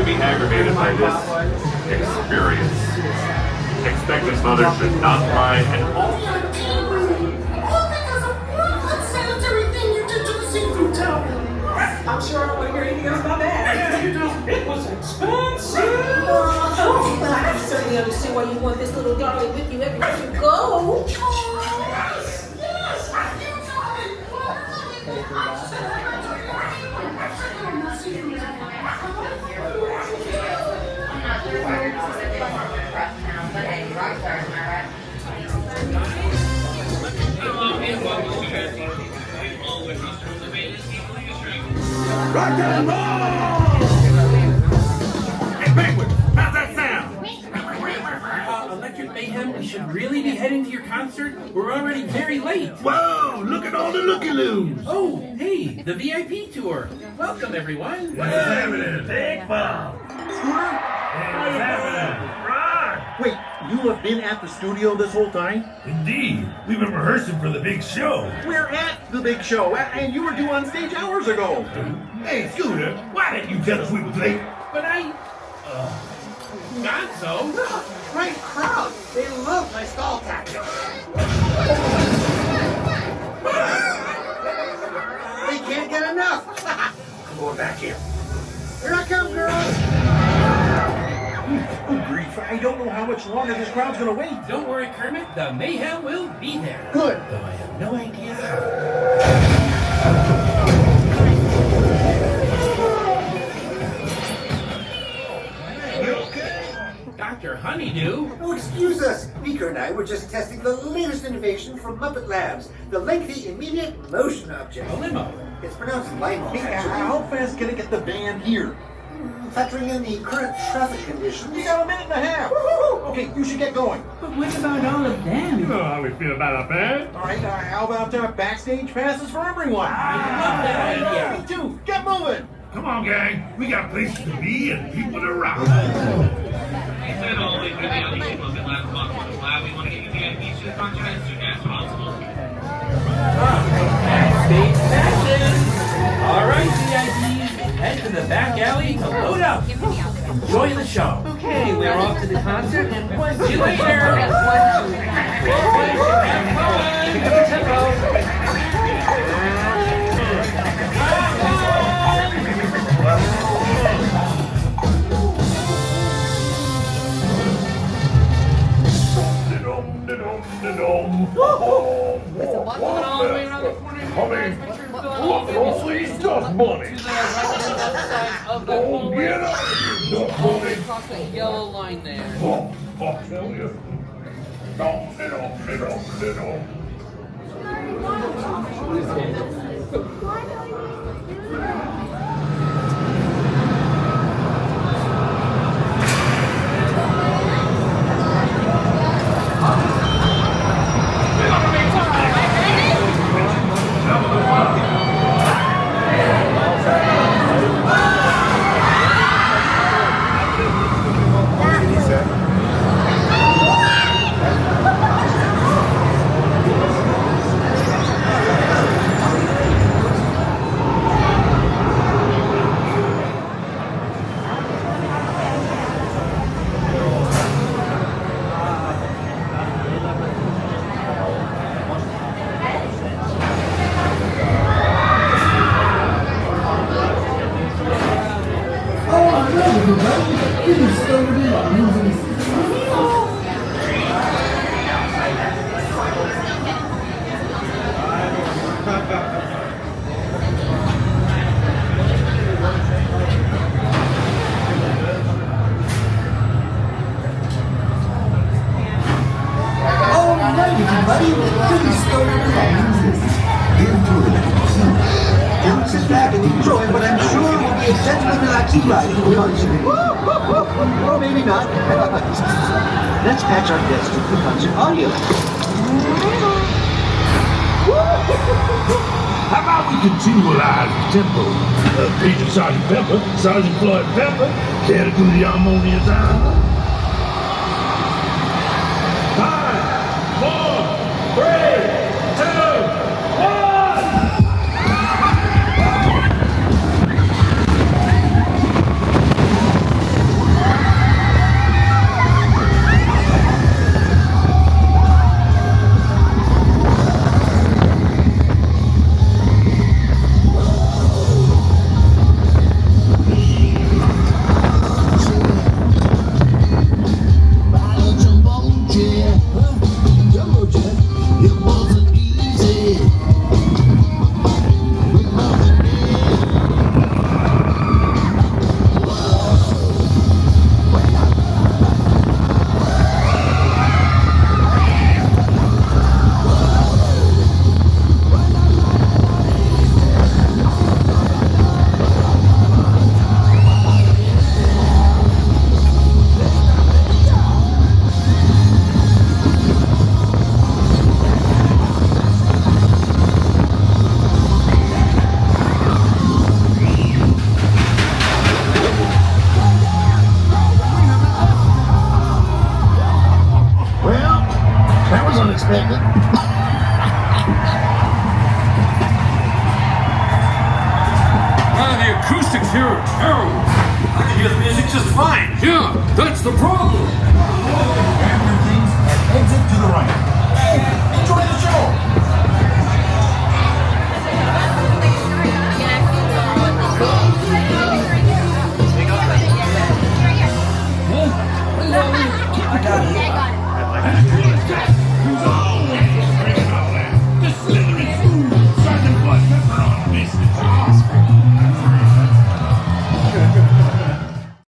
be aggravated by this experience. Expectant mothers should not fly and all. All because of one unsanitary thing you did to the seafood tower. I'm sure I don't want to hear anything else about that. Yeah, you do. It was expensive. But I certainly understand why you want this little darling with you everywhere you go. Yes, yes, you darling. Rock and roll! Hey, Penguin, how's that sound? Electric Mayhem, we should really be heading to your concert. We're already very late. Whoa, look at all the looky-loos. Oh, hey, the VIP tour. Welcome, everyone. What's happening? Big Bob. Scooter? What's happening? Ron. Wait, you have been at the studio this whole time? Indeed. We've been rehearsing for the big show. We're at the big show, and you were due on stage hours ago. Hey, Scooter, why didn't you tell us we was late? But Gonzo? Great crowd. They love my stall tactics. They can't get enough. I'm going back here. Here I come, girls. Good grief, I don't know how much longer this crowd's gonna wait. Don't worry, Kermit. The Mayhem will be there. Good. Though I have no idea how. Dr. Honeydew? Oh, excuse us. Beaker and I were just testing the latest innovation from Muppet Labs, the lengthy immediate motion object. A limo. It's pronounced limo, Hey, actually. how fast can I get the band here? Factoring in the current traffic conditions. You got a minute and a half. Okay, you should get going. But what about all of them? You know how we feel about our band. All right, how about backstage passes for everyone? Love that idea. Me too. Get moving. Come on, gang. We got places to be and people to rock. We said always good deal to keep Muppet Labs possible. Lab, we want to get you VIPs to the concert as soon as possible. Backstage passes. All right, VIPs, head to the back alley to load up. Enjoy the show. Okay, we're off to the concert. See you later. Have fun. Pick up the tempo. It's a walk going all the way around the corner. Please, dust bunny. To the right-hand side of the hallway. All the way across that yellow line there. But I'm sure it will be a gentleman relaxing ride for the concert. Or maybe not. Let's patch our guests to the concert audio. How about we continualize the tempo? Major Sergeant Pepper, Sergeant Floyd Pepper, care to do the harmonious hour? 5, 4, 3, 2, 1! expected. The acoustics here are terrible. I can hear the music just fine. Yeah, that's the problem. Grab your things and exit to the right.